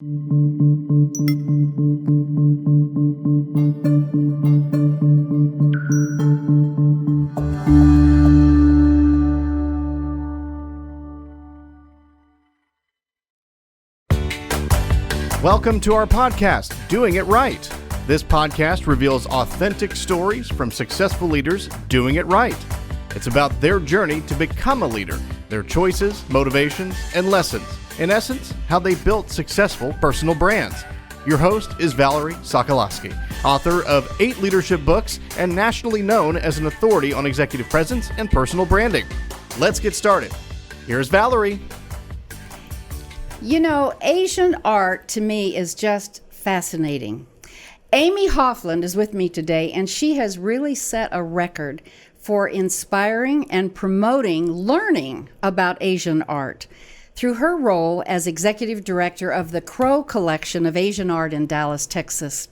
Welcome to our podcast, Doing It Right. This podcast reveals authentic stories from successful leaders doing it right. It's about their journey to become a leader, their choices, motivations, and lessons. In essence, how they built successful personal brands. Your host is Valerie Sokolosky, author of 8 leadership books and nationally known as an authority on executive presence and personal branding. Let's get started. Here's Valerie. You know, Asian art to me is just fascinating. Amy Hofland is with me today, and she has really set a record for inspiring and promoting learning about Asian art through her role as executive director of the Crow Collection of Asian Art in Dallas, Texas.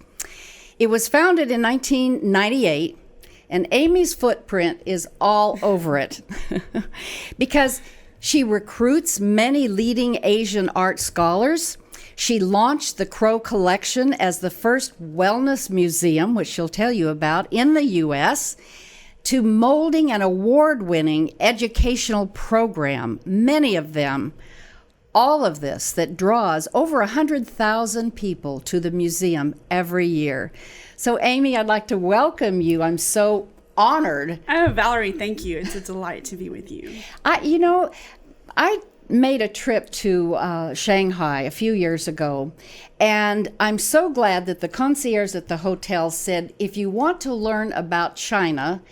It was founded in 1998, and Amy's footprint is all over it because she recruits many leading Asian art scholars. She launched the Crow Collection as the first wellness museum, which she'll tell you about, in the U.S., to molding an award-winning educational program, many of them, all of this that draws over 100,000 people to the museum every year. So, Amy, I'd like to welcome you. I'm so honored. Oh, Valerie, thank you. It's a delight to be with you. I made a trip to Shanghai a few years ago, and I'm so glad that the concierge at the hotel said, if you want to learn about China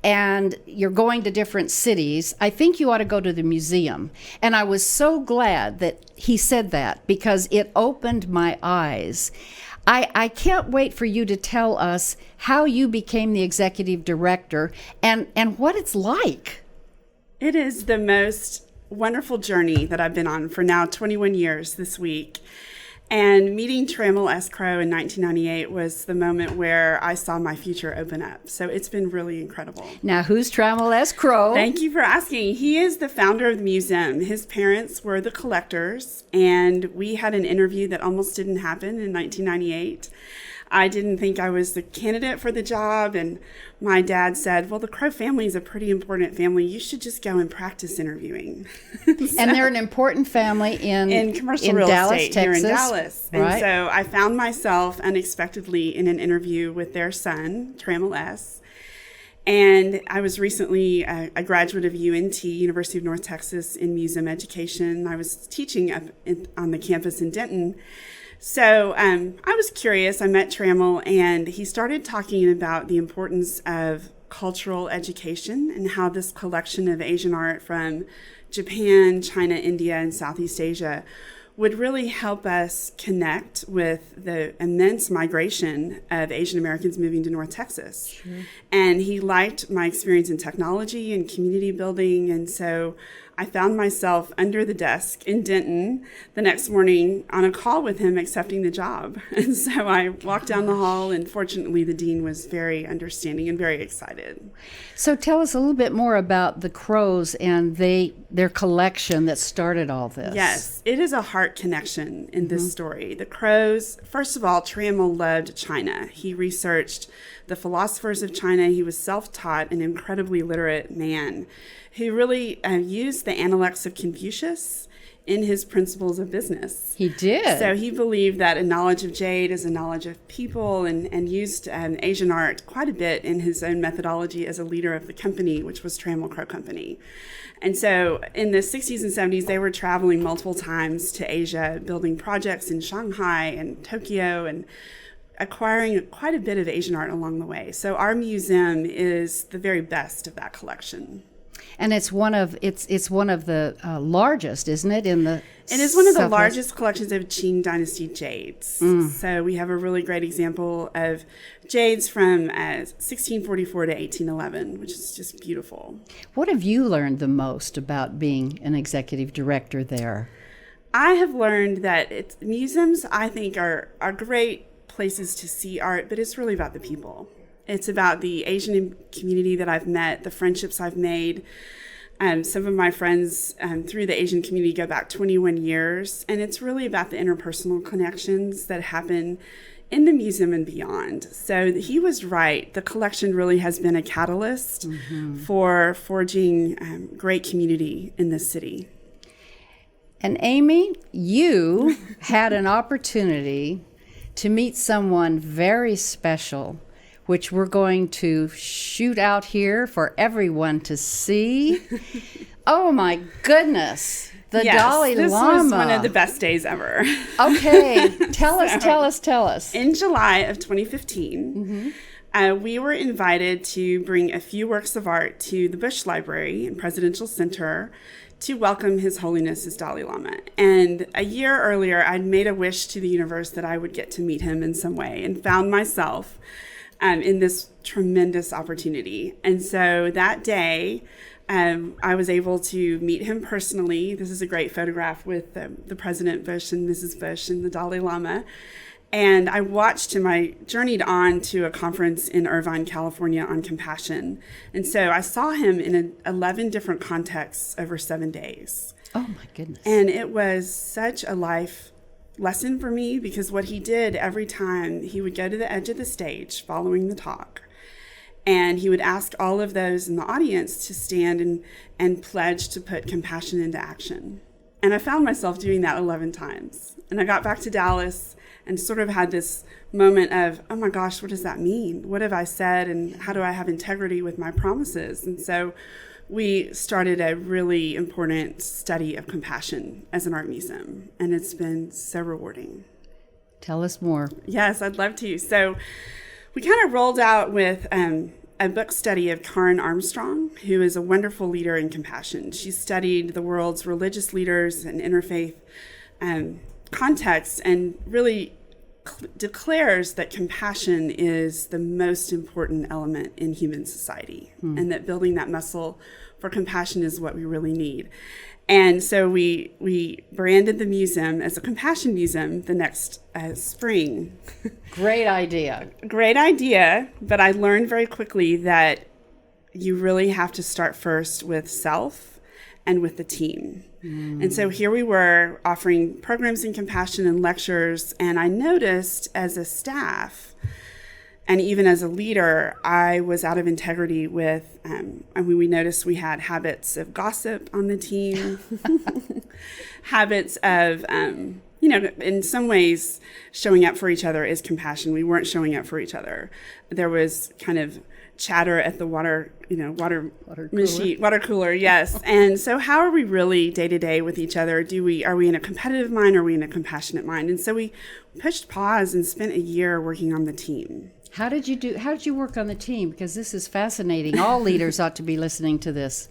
and you're going to different cities, I think you ought to go to the museum. And I was so glad that he said that because it opened my eyes. I can't wait for you to tell us how you became the executive director and what it's like. It is the most wonderful journey that I've been on for now 21 years this week. And meeting Trammell S. Crow in 1998 was the moment where I saw my future open up. So it's been really incredible. Now, who's Trammell S. Crow? Thank you for asking. He is the founder of the museum. His parents were the collectors, and we had an interview that almost didn't happen in 1998. I didn't think I was the candidate for the job, and my dad said, well, the Crow family is a pretty important family. You should just go and practice interviewing. And they're an important family in commercial real Dallas, estate Texas, here in Dallas. Right? And so I found myself unexpectedly in an interview with their son, Trammell S. And I was recently a graduate of UNT, University of North Texas, in museum education. I was teaching up on the campus in Denton. So I was curious. I met Trammell, and he started talking about the importance of cultural education and how this collection of Asian art from Japan, China, India, and Southeast Asia would really help us connect with the immense migration of Asian Americans moving to North Texas. Sure. And he liked my experience in technology and community building, and so I found myself under the desk in Denton the next morning on a call with him accepting the job. And so I walked down the hall, and fortunately the dean was very understanding and very excited. So tell us a little bit more about the Crows and their collection that started all this. Yes, it is a heart connection in this story. The Crows, first of all, Trammell loved China. He researched the philosophers of China. He was self-taught, an incredibly literate man who really used the analects of Confucius in his principles of business. He did. So he believed that a knowledge of jade is a knowledge of people, and used Asian art quite a bit in his own methodology as a leader of the company, which was Trammell Crow Company. And so in the 60s and 70s, they were traveling multiple times to Asia, building projects in Shanghai and Tokyo, and acquiring quite a bit of Asian art along the way. So our museum is the very best of that collection. And it's one of the largest, isn't it? It is one of the largest collections of Qing Dynasty jades. So we have a really great example of jades from 1644 to 1811, which is just beautiful. What have you learned the most about being an executive director there? I have learned that museums, I think, are great places to see art, but it's really about the people. It's about the Asian community that I've met, the friendships I've made, Some of my friends through the Asian community go back 21 years, and it's really about the interpersonal connections that happen in the museum and beyond. So he was right. The collection really has been a catalyst for forging great community in this city. And Amy, you had an opportunity to meet someone very special, which we're going to shoot out here for everyone to see. Oh my goodness. The Dalai Lama. This was one of the best days ever. Okay. Tell us. In July of 2015, we were invited to bring a few works of art to the Bush Library and Presidential Center to welcome His Holiness as Dalai Lama. And a year earlier, I'd made a wish to the universe that I would get to meet him in some way, and found myself in this tremendous opportunity. And so that day, I was able to meet him personally. This is a great photograph with the President Bush and Mrs. Bush and the Dalai Lama. And I watched him. I journeyed on to a conference in Irvine, California on compassion. And so I saw him in 11 different contexts over 7 days. Oh my goodness. And it was such a life lesson for me, because what he did every time, he would go to the edge of the stage following the talk, and he would ask all of those in the audience to stand and pledge to put compassion into action. And I found myself doing that 11 times. And I got back to Dallas and sort of had this moment of, oh my gosh, what does that mean? What have I said? And how do I have integrity with my promises? And so we started a really important study of compassion as an art museum. And it's been so rewarding. Tell us more. Yes, I'd love to. So we kind of rolled out with a book study of Karen Armstrong, who is a wonderful leader in compassion. She studied the world's religious leaders and interfaith contexts, and really declares that compassion is the most important element in human society, and that building that muscle for compassion is what we really need. And so we branded the museum as a compassion museum the next spring. Great idea. Great idea, but I learned very quickly that you really have to start first with self and with the team. And so here we were offering programs in compassion and lectures, and I noticed as a staff and even as a leader, I was out of integrity with, we noticed we had habits of gossip on the team, habits of, in some ways, showing up for each other is compassion. We weren't showing up for each other. There was kind of chatter at the water cooler, yes. And so how are we really day to day with each other? Are we in a competitive mind, or are we in a compassionate mind? And so we pushed pause and spent a year working on the team. How did you work on the team? Because this is fascinating. All leaders ought to be listening to this.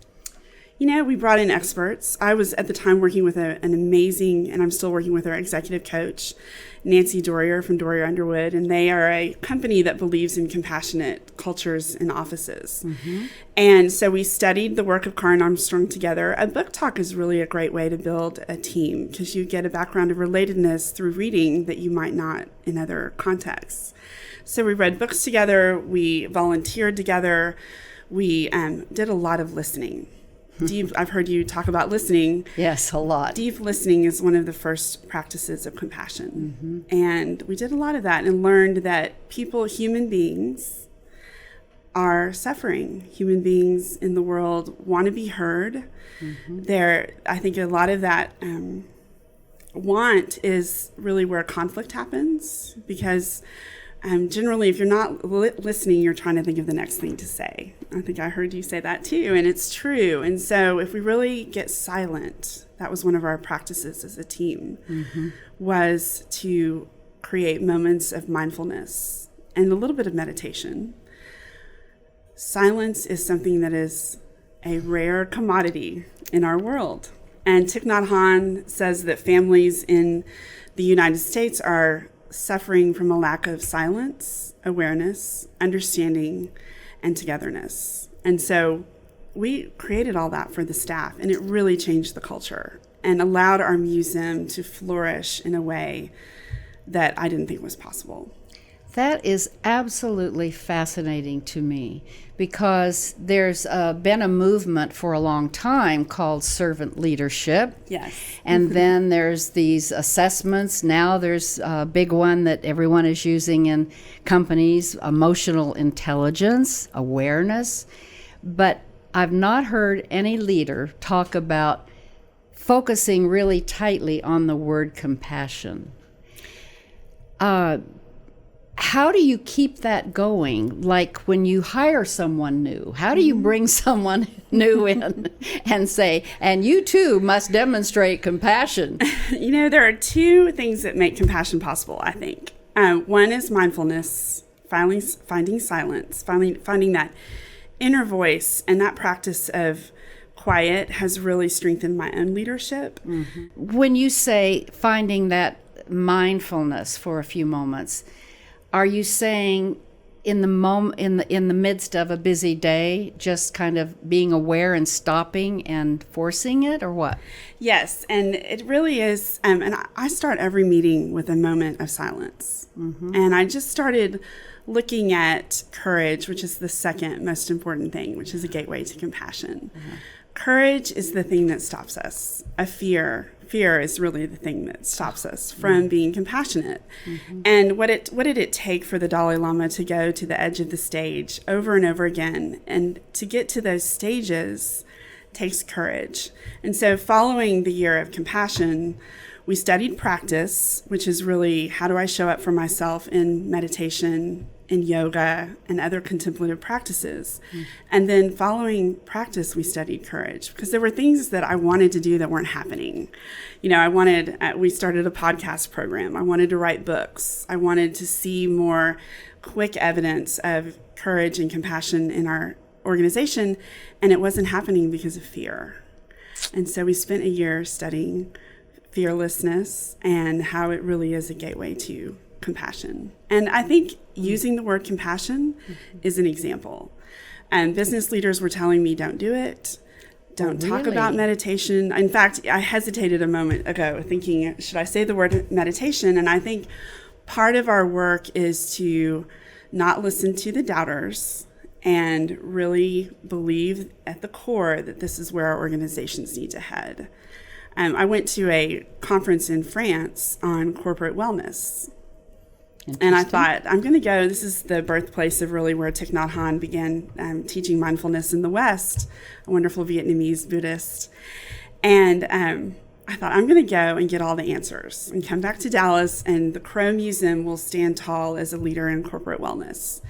We brought in experts. I was at the time working with an amazing, and I'm still working with our executive coach, Nancy Dorier from Dorier Underwood, and they are a company that believes in compassionate cultures in offices. And so we studied the work of Karen Armstrong together. A book talk is really a great way to build a team, because you get a background of relatedness through reading that you might not in other contexts. So we read books together, we volunteered together, we did a lot of listening. Deep, I've heard you talk about listening. Yes, a lot. Deep listening is one of the first practices of compassion. And we did a lot of that and learned that human beings, are suffering. Human beings in the world want to be heard. I think a lot of that want is really where conflict happens, because generally, if you're not listening, you're trying to think of the next thing to say. I think I heard you say that too, and it's true. And so if we really get silent, that was one of our practices as a team, was to create moments of mindfulness and a little bit of meditation. Silence is something that is a rare commodity in our world. And Thich Nhat Hanh says that families in the United States are suffering from a lack of silence, awareness, understanding, and togetherness. And so we created all that for the staff, and it really changed the culture and allowed our museum to flourish in a way that I didn't think was possible. That is absolutely fascinating to me, because there's been a movement for a long time called servant leadership. Yes. And then there's these assessments. Now there's a big one that everyone is using in companies, emotional intelligence, awareness. But I've not heard any leader talk about focusing really tightly on the word compassion. How do you keep that going? Like when you hire someone new, how do you bring someone new in and say, and you too must demonstrate compassion? There are two things that make compassion possible, I think. One is mindfulness, finding silence, finding that inner voice, and that practice of quiet has really strengthened my own leadership. Mm-hmm. When you say finding that mindfulness for a few moments, are you saying in the midst of a busy day, just kind of being aware and stopping and forcing it, or what? Yes, and it really is. And I start every meeting with a moment of silence. Mm-hmm. And I just started looking at courage, which is the second most important thing, which is a gateway to compassion. Mm-hmm. Courage is the thing that stops us. Fear is really the thing that stops us from being compassionate. Mm-hmm. And what did it take for the Dalai Lama to go to the edge of the stage over and over again? And to get to those stages takes courage. And so following the year of compassion, we studied practice, which is really how do I show up for myself in meditation, in yoga, and other contemplative practices. And then following practice, we studied courage, because there were things that I wanted to do that weren't happening. We started a podcast program. I wanted to write books. I wanted to see more quick evidence of courage and compassion in our organization, and it wasn't happening because of fear. And so we spent a year studying fearlessness and how it really is a gateway to compassion. And I think using the word compassion is an example. And business leaders were telling me, don't do it. Don't talk about meditation. In fact, I hesitated a moment ago thinking, should I say the word meditation? And I think part of our work is to not listen to the doubters and really believe at the core that this is where our organizations need to head. I went to a conference in France on corporate wellness. And I thought, I'm going to go. This is the birthplace of really where Thich Nhat Hanh began teaching mindfulness in the West, a wonderful Vietnamese Buddhist. And I thought, I'm going to go and get all the answers and come back to Dallas, and the Crow Museum will stand tall as a leader in corporate wellness.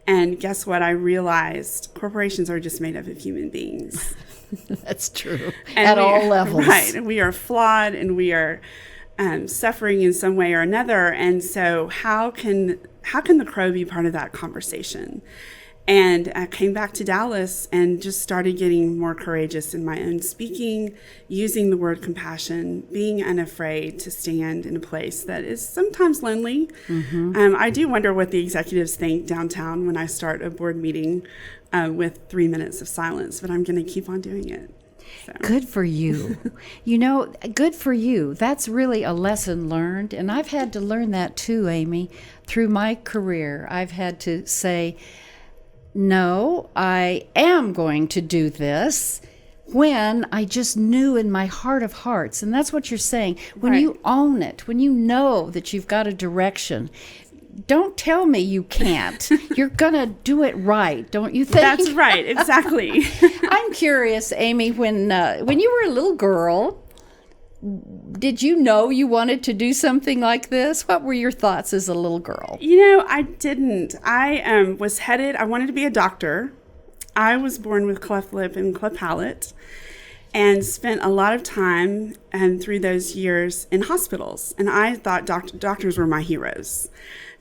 And guess what? I realized corporations are just made up of human beings. That's true. At all levels. Right. And we are flawed, and we are suffering in some way or another. And so how can the Crow be part of that conversation? And I came back to Dallas and just started getting more courageous in my own speaking, using the word compassion, being unafraid to stand in a place that is sometimes lonely. Mm-hmm. I do wonder what the executives think downtown when I start a board meeting with 3 minutes of silence, but I'm going to keep on doing it. So. Good for you. Good for you. That's really a lesson learned. And I've had to learn that too, Amy. Through my career, I've had to say, no, I am going to do this when I just knew in my heart of hearts. And that's what you're saying. When you own it, when you know that you've got a direction, don't tell me you can't. You're going to do it right, don't you think? That's right, exactly. I'm curious, Amy, when you were a little girl, did you know you wanted to do something like this? What were your thoughts as a little girl? I didn't. I wanted to be a doctor. I was born with cleft lip and cleft palate, and spent a lot of time through those years in hospitals. And I thought doctors were my heroes.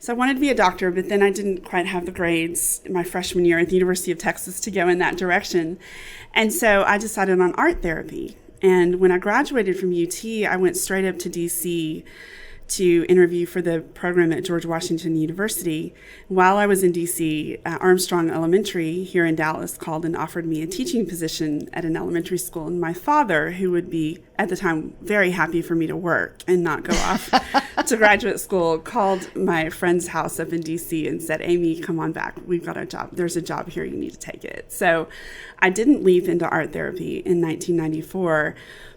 So I wanted to be a doctor, but then I didn't quite have the grades in my freshman year at the University of Texas to go in that direction. And so I decided on art therapy. And when I graduated from UT, I went straight up to DC to interview for the program at George Washington University. While I was in D.C., Armstrong Elementary here in Dallas called and offered me a teaching position at an elementary school. And my father, who would be, at the time, very happy for me to work and not go off to graduate school, called my friend's house up in D.C. and said, Amy, come on back. We've got a job. There's a job here. You need to take it. So I didn't leap into art therapy in 1994.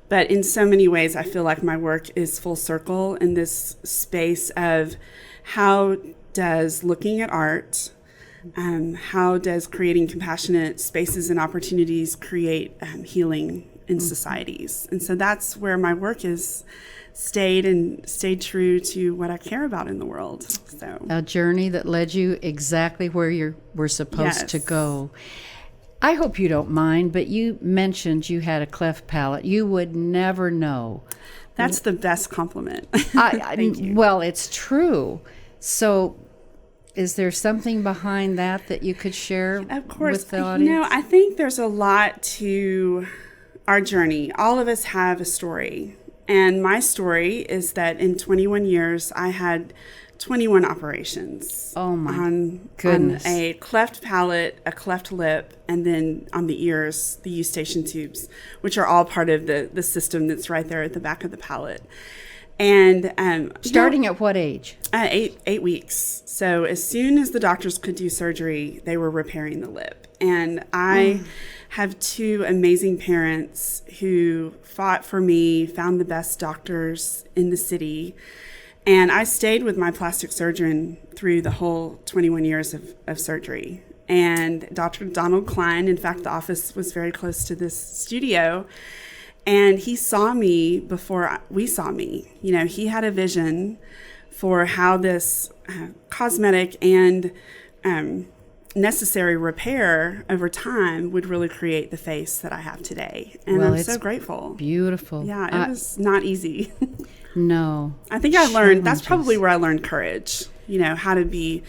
But in so many ways, I feel like my work is full circle in this space of how does looking at art, how does creating compassionate spaces and opportunities create healing in societies. And so that's where my work is stayed true to what I care about in the world. So a journey that led you exactly where you were supposed to go. I hope you don't mind, but you mentioned you had a cleft palate. You would never know. That's the best compliment. Thank you. Well, it's true. So is there something behind that you could share with the audience? I think there's a lot to our journey. All of us have a story. And my story is that in 21 years, I had 21 operations. Oh my On goodness. a cleft palate, a cleft lip, and then on the ears, the eustachian tubes, which are all part of the system that's right there at the back of the palate. And starting at what age? 8 weeks. So as soon as the doctors could do surgery, they were repairing the lip. And I have two amazing parents who fought for me, found the best doctors in the city. And I stayed with my plastic surgeon through the whole 21 years of surgery. And Dr. Donald Klein, in fact, the office was very close to this studio, and he saw me before we saw me. You know, he had a vision for how this cosmetic and necessary repair over time would really create the face that I have today. And I'm so grateful. Beautiful. Yeah, it was not easy. No. I think I learned, that's probably where I learned courage, how to be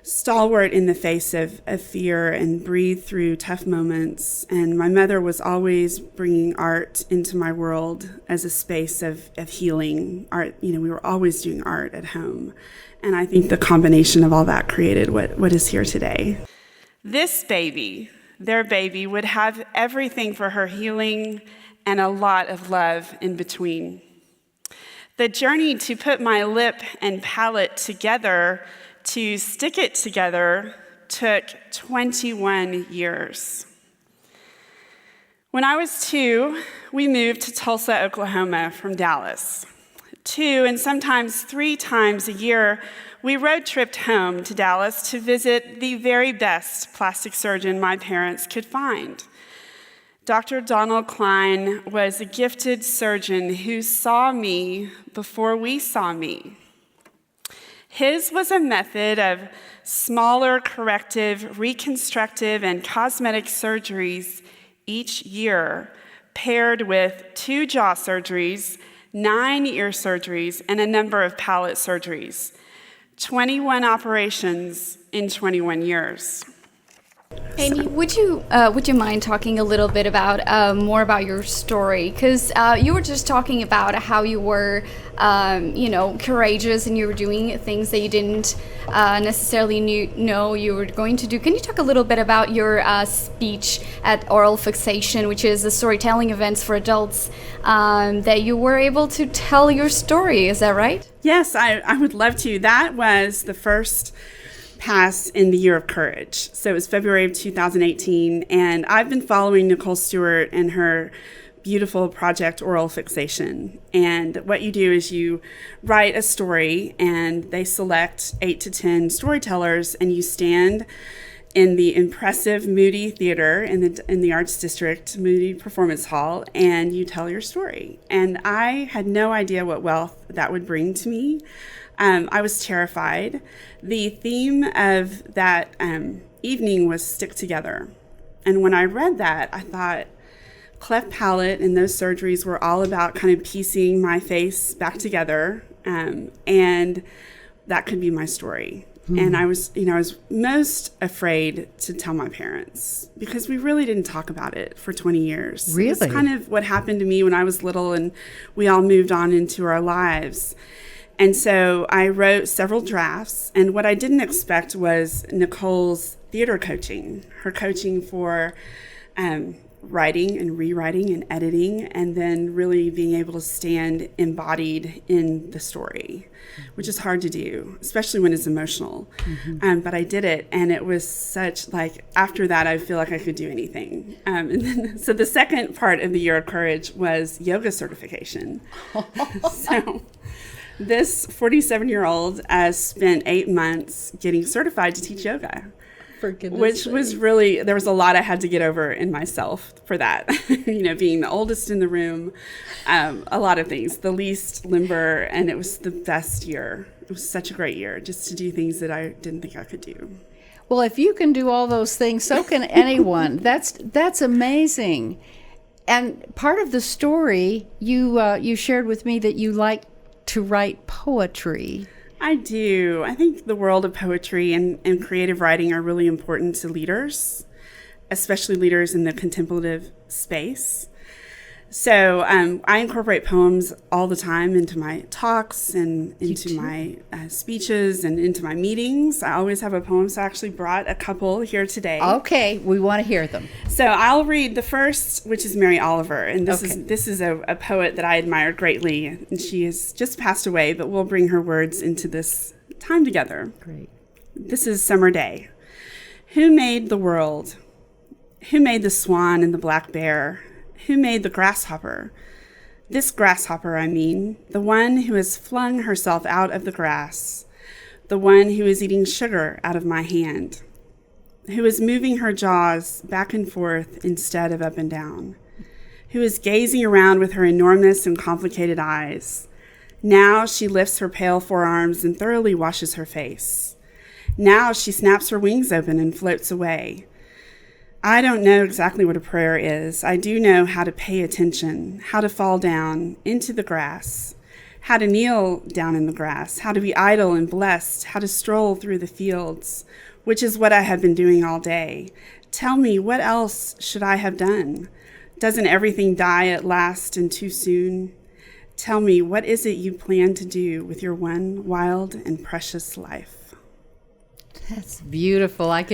stalwart in the face of fear and breathe through tough moments. And my mother was always bringing art into my world as a space of healing. Art, we were always doing art at home. And I think the combination of all that created what is here today. This baby, their baby, would have everything for her healing and a lot of love in between. The journey to put my lip and palate together, to stick it together, took 21 years. When I was 2, we moved to Tulsa, Oklahoma from Dallas. 2 and sometimes 3 times a year, we road tripped home to Dallas to visit the very best plastic surgeon my parents could find. Dr. Donald Klein was a gifted surgeon who saw me before we saw me. His was a method of smaller corrective, reconstructive, and cosmetic surgeries each year, paired with 2 jaw surgeries, 9 ear surgeries, and a number of palate surgeries. 21 operations in 21 years. Amy, would you mind talking a little bit about more about your story? Because you were just talking about how you were, courageous, and you were doing things that you didn't necessarily know you were going to do. Can you talk a little bit about your speech at Oral Fixation, which is a storytelling event for adults, that you were able to tell your story? Is that right? Yes, I would love to. That was the first pass in the Year of Courage. So it was February of 2018, and I've been following Nicole Stewart and her beautiful project, Oral Fixation. And what you do is you write a story, and they select 8 to 10 storytellers, and you stand in the impressive Moody Theater in the Arts District, Moody Performance Hall, and you tell your story. And I had no idea what wealth that would bring to me. I was terrified. The theme of that evening was stick together. And when I read that, I thought cleft palate and those surgeries were all about kind of piecing my face back together. And that could be my story. And I was most afraid to tell my parents because we really didn't talk about it for 20 years. Really? It's kind of what happened to me when I was little and we all moved on into our lives. And so I wrote several drafts, and what I didn't expect was Nicole's theater coaching, her coaching for writing and rewriting and editing, and then really being able to stand embodied in the story, which is hard to do, especially when it's emotional. But I did it, and it was such, like, after that, I feel like I could do anything. And then, so the second part of the Year of Courage was yoga certification. So this 47-year-old spent 8 months getting certified to teach yoga. Which was really, there was a lot I had to get over in myself for that. Being the oldest in the room, a lot of things, the least limber, and it was the best year. It was such a great year just to do things that I didn't think I could do. Well, if you can do all those things, so can anyone. That's amazing. And part of the story, you shared with me that you like to write poetry. I do. I think the world of poetry and creative writing are really important to leaders, especially leaders in the contemplative space. So I incorporate poems all the time into my talks and into my speeches and into my meetings. I always have a poem, so I actually brought a couple here today. Okay, we want to hear them. So I'll read the first, which is Mary Oliver, and this is a poet that I admire greatly, and she has just passed away, but we'll bring her words into this time together. Great. This is Summer Day. Who made the world? Who made the swan and the black bear? Who made the grasshopper? This grasshopper, I mean, the one who has flung herself out of the grass, the one who is eating sugar out of my hand, who is moving her jaws back and forth instead of up and down, who is gazing around with her enormous and complicated eyes. Now she lifts her pale forearms and thoroughly washes her face. Now she snaps her wings open and floats away. I don't know exactly what a prayer is. I do know how to pay attention, how to fall down into the grass, how to kneel down in the grass, how to be idle and blessed, how to stroll through the fields, which is what I have been doing all day. Tell me, what else should I have done? Doesn't everything die at last and too soon? Tell me, what is it you plan to do with your one wild and precious life? That's beautiful. I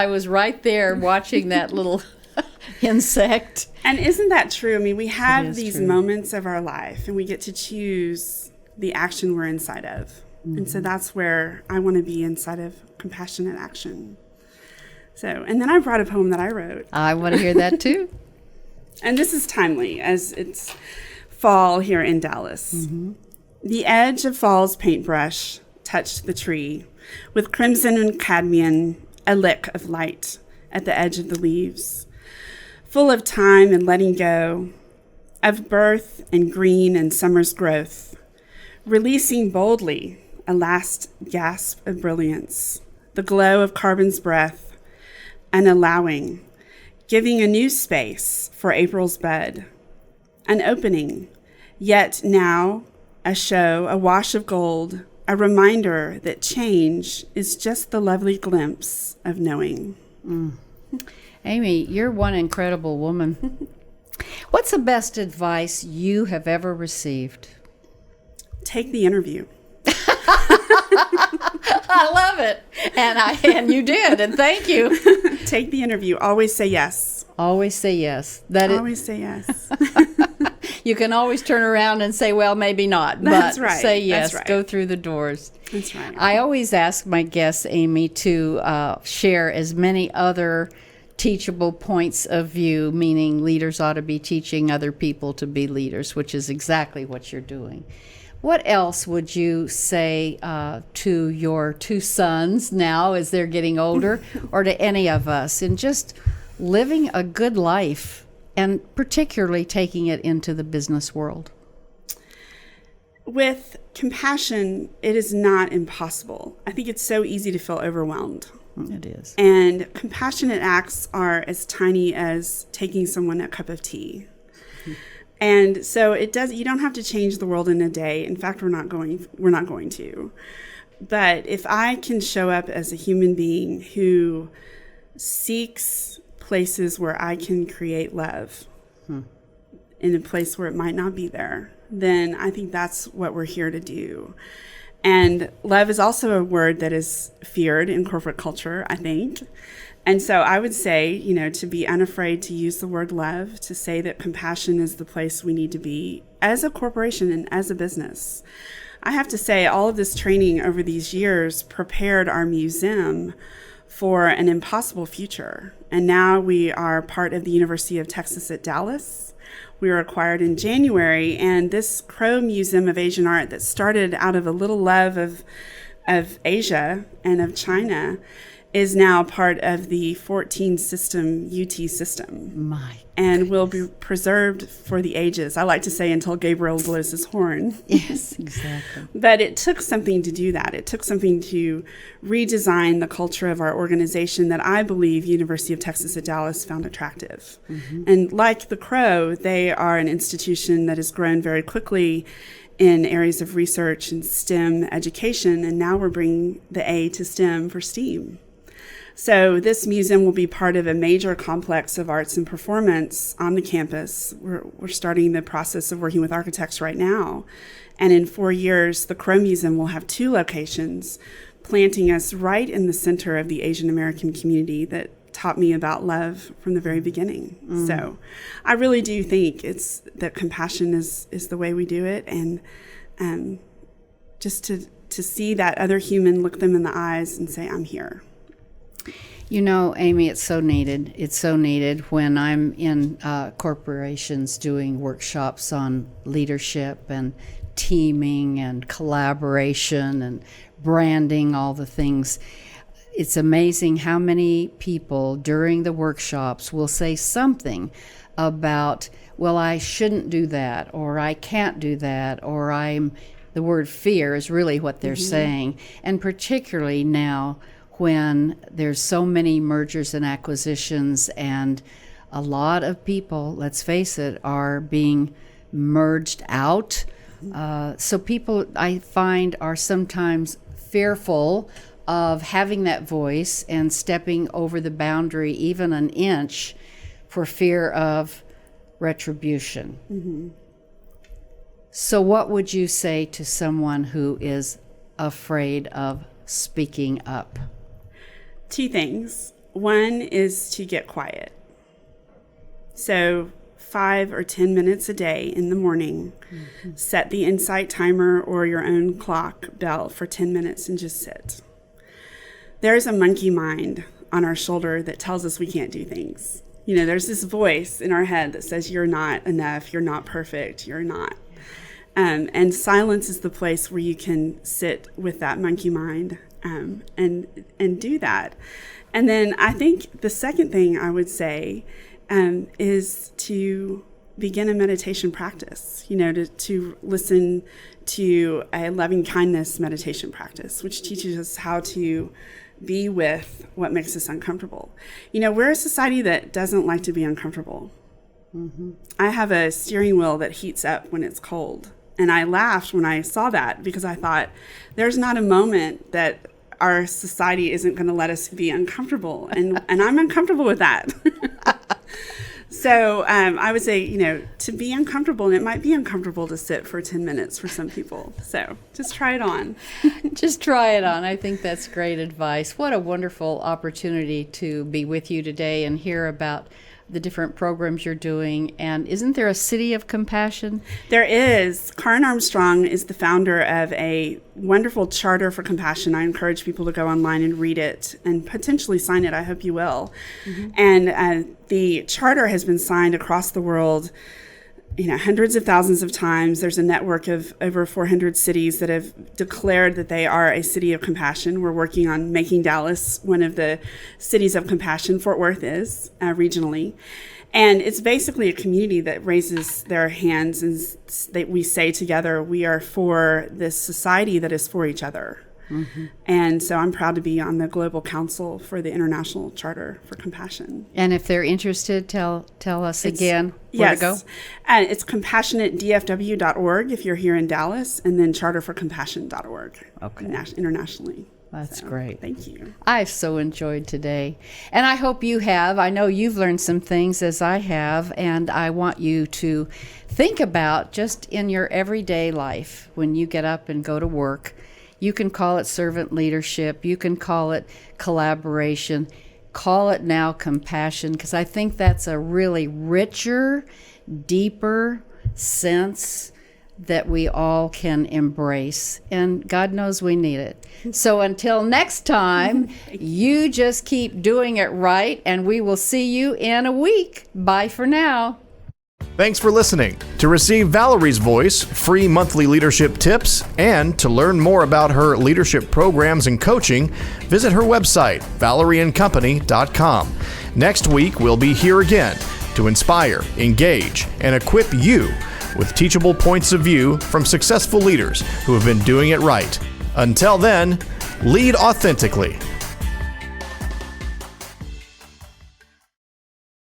was right there watching that little insect. And isn't that true? I mean, we have these moments of our life and we get to choose the action we're inside of. Mm-hmm. And so that's where I want to be, inside of compassionate action. So, and then I brought a poem that I wrote. I want to hear that too. And this is timely as it's fall here in Dallas. Mm-hmm. The edge of fall's paintbrush touched the tree, with crimson and cadmium, a lick of light at the edge of the leaves, full of time and letting go, of birth and green and summer's growth, releasing boldly a last gasp of brilliance, the glow of carbon's breath, and allowing, giving a new space for April's bud, an opening, yet now a show, a wash of gold, a reminder that change is just the lovely glimpse of knowing. Amy, you're one incredible woman. What's the best advice you have ever received? Take the interview. I love it. And you did, and thank you. Take the interview. Always say yes. Always say yes. Always say yes. You can always turn around and say, well, maybe not. That's but right. Say yes. That's right. Go through the doors. That's right. I always ask my guests, Amy, to share as many other teachable points of view, meaning leaders ought to be teaching other people to be leaders, which is exactly what you're doing. What else would you say to your two sons now as they're getting older, or to any of us, in just living a good life, and particularly taking it into the business world? With compassion, it is not impossible. I think it's so easy to feel overwhelmed. It is. And compassionate acts are as tiny as taking someone a cup of tea. And so you don't have to change the world in a day. In fact, we're not going to. But if I can show up as a human being who seeks places where I can create love in a place where it might not be there, then I think that's what we're here to do. And love is also a word that is feared in corporate culture, I think. And so I would say, to be unafraid to use the word love, to say that compassion is the place we need to be as a corporation and as a business. I have to say, all of this training over these years prepared our museum for an impossible future. And now we are part of the University of Texas at Dallas. We were acquired in January, and this Crow Museum of Asian Art that started out of a little love of Asia and of China is now part of the 14 system UT system. And will be preserved for the ages. I like to say until Gabriel blows his horn. Yes, exactly. But it took something to do that. It took something to redesign the culture of our organization that I believe University of Texas at Dallas found attractive. Mm-hmm. And like the Crow, they are an institution that has grown very quickly in areas of research and STEM education, and now we're bringing the A to STEM for STEAM. So this museum will be part of a major complex of arts and performance on the campus. We're starting the process of working with architects right now. And in 4 years, the Crow Museum will have 2 locations, planting us right in the center of the Asian American community that taught me about love from the very beginning. Mm. So I really do think it's that compassion is the way we do it. And just to see that other human, look them in the eyes and say, I'm here. Amy, it's so needed. It's so needed when I'm in corporations doing workshops on leadership and teaming and collaboration and branding, all the things. It's amazing how many people during the workshops will say something about, well, I shouldn't do that, or I can't do that, or the word fear is really what they're saying. And particularly now, when there's so many mergers and acquisitions and a lot of people, let's face it, are being merged out. So people, I find, are sometimes fearful of having that voice and stepping over the boundary even an inch for fear of retribution. Mm-hmm. So what would you say to someone who is afraid of speaking up? 2 things. One is to get quiet. So 5 or 10 minutes a day in the morning, set the Insight timer or your own clock bell for 10 minutes and just sit. There's a monkey mind on our shoulder that tells us we can't do things. There's this voice in our head that says you're not enough, you're not perfect, you're not. And silence is the place where you can sit with that monkey mind and do that. And then I think the second thing I would say is to begin a meditation practice, to listen to a loving kindness meditation practice, which teaches us how to be with what makes us uncomfortable. We're a society that doesn't like to be uncomfortable. Mm-hmm. I have a steering wheel that heats up when it's cold. And I laughed when I saw that because I thought there's not a moment that our society isn't going to let us be uncomfortable. And I'm uncomfortable with that. So I would say, to be uncomfortable, and it might be uncomfortable to sit for 10 minutes for some people. So just try it on. Just try it on. I think that's great advice. What a wonderful opportunity to be with you today and hear about the different programs you're doing. And isn't there a City of Compassion? There is. Karen Armstrong is the founder of a wonderful charter for compassion. I encourage people to go online and read it and potentially sign it. I hope you will. Mm-hmm. And the charter has been signed across the world, hundreds of thousands of times. There's a network of over 400 cities that have declared that they are a city of compassion. We're working on making Dallas one of the cities of compassion. Fort Worth is regionally. And it's basically a community that raises their hands and we say together, we are for this society that is for each other. Mm-hmm. And so I'm proud to be on the Global Council for the International Charter for Compassion. And if they're interested, tell us again where to go. It's compassionatedfw.org if you're here in Dallas, and then charterforcompassion.org internationally. That's great. Thank you. I've so enjoyed today. And I hope you have. I know you've learned some things as I have, and I want you to think about just in your everyday life when you get up and go to work. You can call it servant leadership. You can call it collaboration. Call it now compassion, because I think that's a really richer, deeper sense that we all can embrace, and God knows we need it. So until next time, you just keep doing it right, and we will see you in a week. Bye for now. Thanks for listening. To receive Valerie's voice, free monthly leadership tips, and to learn more about her leadership programs and coaching, visit her website, valerieandcompany.com. Next week, we'll be here again to inspire, engage, and equip you with teachable points of view from successful leaders who have been doing it right. Until then, lead authentically.